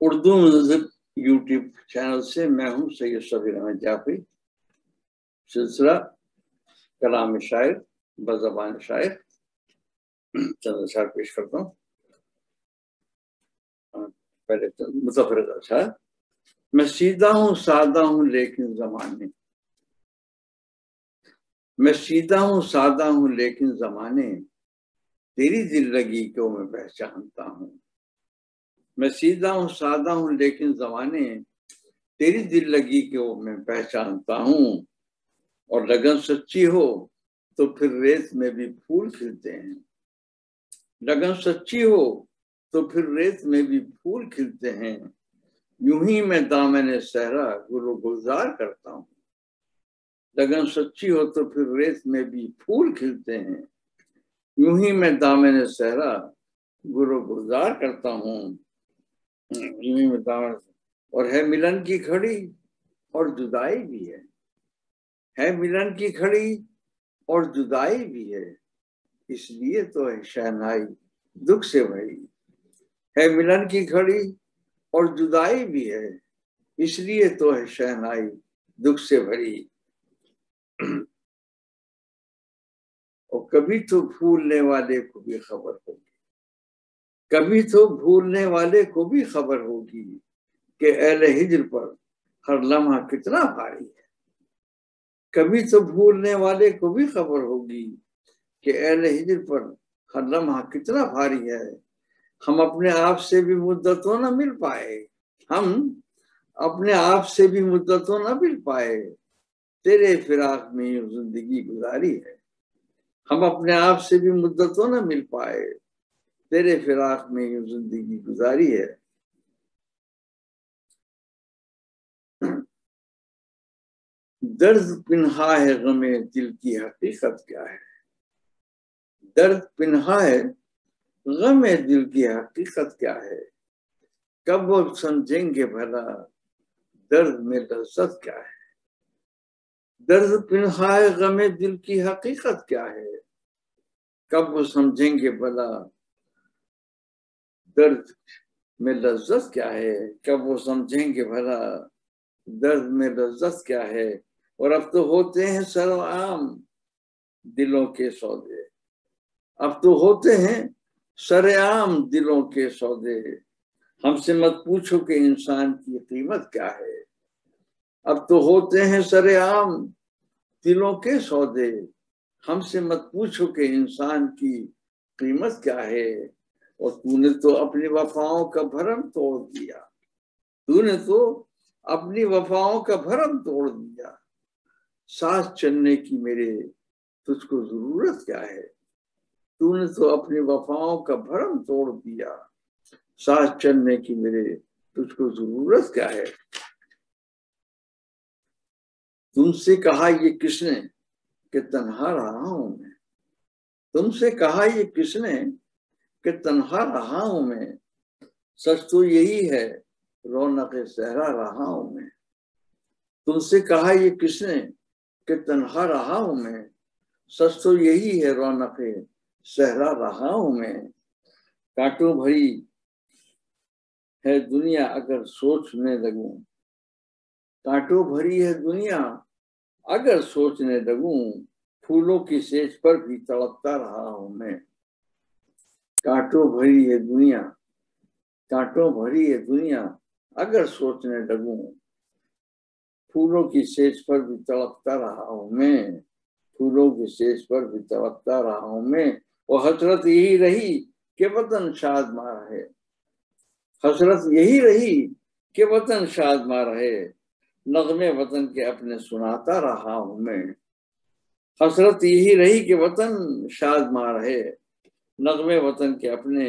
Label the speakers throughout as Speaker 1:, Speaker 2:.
Speaker 1: Urdu music YouTube channel से मैं हूं सैयद सबीर अहमद जाफरी। सिलसिला कलाम शायर बज़बान शायर चंद अशआर पेश करता हूँ। पहले तो मुज़फ़्फ़र अशआर। मैं सीधा हूँ सादा हूँ लेकिन ज़माने, मैं सीधा हूँ सादा हूँ लेकिन ज़माने तेरी दिल लगी को मैं पहचानता हूँ। मैं सीधा हूँ सादा हूँ लेकिन ज़माने तेरी दिल लगी को मैं पहचानता हूँ। और लगन सच्ची हो तो फिर रेत में भी फूल खिलते हैं। लगन सच्ची हो तो फिर रेत में भी फूल खिलते हैं। यूं ही मैं दामने सहरा गुलो गुलजार करता हूँ। लगन सच्ची हो तो फिर रेत में भी फूल खिलते हैं। यूं ही मैं दामने सहरा गुलो गुलजार करता हूँ। यूं ही मैं दामन, और है मिलन की घड़ी और जुदाई भी है मिलन की घड़ी और जुदाई भी है। इसलिए तो है शहनाई दुख से भरी, है मिलन की घड़ी और जुदाई भी है। इसलिए तो है शहनाई दुख से भरी। और कभी तो भूलने वाले को भी खबर होगी, कभी तो भूलने वाले को भी खबर होगी कि अहले हिज्र पर हर लम्हा कितना भारी है। कभी तो भूलने वाले को भी खबर होगी कि अहले हिज्र पर हर लम्हा कितना भारी है। हम अपने आप से भी मुद्दतों न मिल पाए, हम अपने आप से भी मुद्दतों न मिल पाए। तेरे फिराक में यूं जिंदगी गुजारी है। हम अपने आप से भी मुद्दतों न मिल पाए, तेरे फिराक में यूं जिंदगी गुजारी है। दर्द पिन्हा है गमे दिल की हकीकत क्या है। दर्द पिन्हा है गमे दिल की हकीकत क्या है। कब वो समझेंगे भला दर्द में लज्जत क्या है। दर्द पिन्हा है गमे दिल की हकीकत क्या है। कब वो समझेंगे भला दर्द में लज्जत क्या है। कब वो समझेंगे भला दर्द में लज्जत क्या है। और अब तो होते हैं सरेआम दिलों के सौदे, अब तो होते हैं सरेआम दिलों के सौदे। हमसे मत पूछो कि इंसान की कीमत क्या है। अब तो होते हैं सरेआम दिलों के सौदे। हमसे मत पूछो कि इंसान की कीमत क्या है। और तूने तो अपनी वफाओं का भरम तोड़ दिया, तूने तो अपनी वफाओं का भरम तोड़ दिया। सांस चलने की मेरे तुझको जरूरत क्या है। तूने तो अपनी वफाओं का भरम तोड़ दिया। सांस चलने की मेरे तुझको जरूरत क्या है। तुमसे कहा ये किसने कि तन्हा रहा हूं मैं। तुमसे कहा ये किसने कि तन्हा रहा हूं मैं। सच तो यही है रौनक सहरा रहा हूं मैं। तुमसे कहा ये किसने कि तन्हा रहा हूं मैं। सच तो यही है रौनक सहरा रहा हूं मैं। कांटों भरी है दुनिया अगर सोचने लगूं। कांटों भरी है दुनिया अगर सोचने लगूं। फूलों की सेज पर भी तड़पता रहा हूं मैं। कांटों भरी है दुनिया, कांटों भरी है दुनिया अगर सोचने लगूं। फूलों की सेज पर भी तड़पता रहा हूं मैं। फूलों की सेज पर भी तड़पता रहा हूं मैं। वो हसरत यही रही कि वतन शाद मार है। हसरत यही रही कि वतन शाद मार है। नगमे वतन के अपने सुनाता रहा हूं मैं। हसरत यही रही कि वतन शाद मार है। नगमे वतन के अपने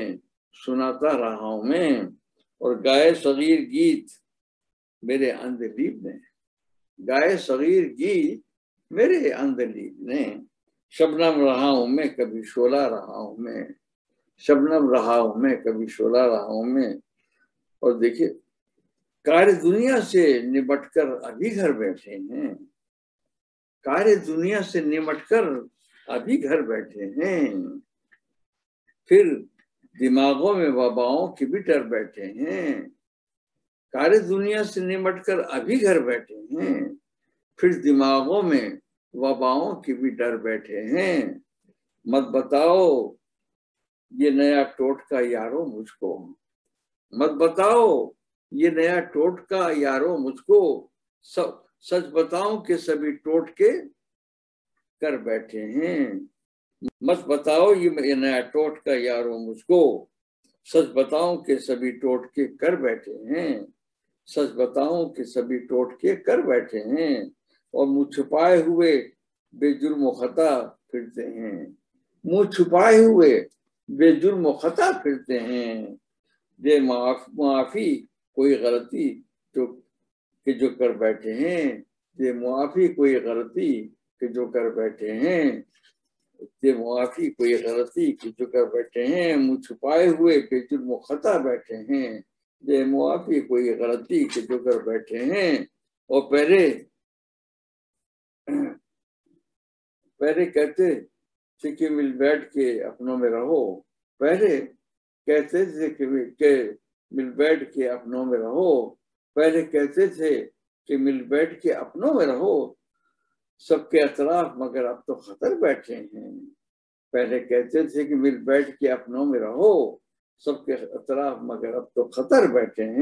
Speaker 1: सुनाता रहा हूं मैं। और गाए सगीर गीत मेरे अंदलीब ने, गाए सगीर गीत मेरे अंदलीब ने। शबनम रहा हूं मैं कभी शोला रहा हूं मैं। शबनम रहा हूं मैं कभी शोला रहा हूं मैं। और देखिए, कार्य दुनिया से निपटकर अभी घर बैठे हैं। कार्य दुनिया से निपटकर अभी घर बैठे हैं। फिर दिमागों में वबाओं की भी डर बैठे हैं। कार्य दुनिया से निमटकर अभी घर बैठे हैं, फिर दिमागों में वबाओं की भी डर बैठे हैं। मत बताओ ये नया टोटका यारो मुझको, मत बताओ ये नया टोटका यारो मुझको, सब सच बताऊं कि सभी टोटके कर बैठे हैं। मत बताओ ये नया टोटका यारो मुझको, सच बताऊं कि सभी टोटके कर बैठे हैं, सच बताऊं कि सभी टोटके कर बैठे हैं, और मुंह छुपाए हुए बेजुर्म खता फिरते हैं, मुंह छुपाए हुए बेजुर्म खता फिरते हैं। ये माफी कोई गलती जो कि जो कर बैठे हैं, ये मुआफी कोई गलती कि जो कर बैठे हैं, ये मुआफी कोई गलती कि जो कर बैठे हैं, मुंह छुपाए हुए बेजुर्म खता बैठे हैं, ये मुआफी कोई गलती कि जो कर बैठे हैं। और पहले कहते थे कि मिल बैठ के अपनों में रहो, पहले कहते थे कि मिल बैठ के अपनों में रहो, पहले कहते थे कि मिल बैठ के अपनों में रहो, सबके अतराफ मगर अब तो खतर बैठे हैं। पहले कहते थे कि मिल बैठ के अपनों में रहो, सबके अतराफ मगर अब तो खतर बैठे हैं।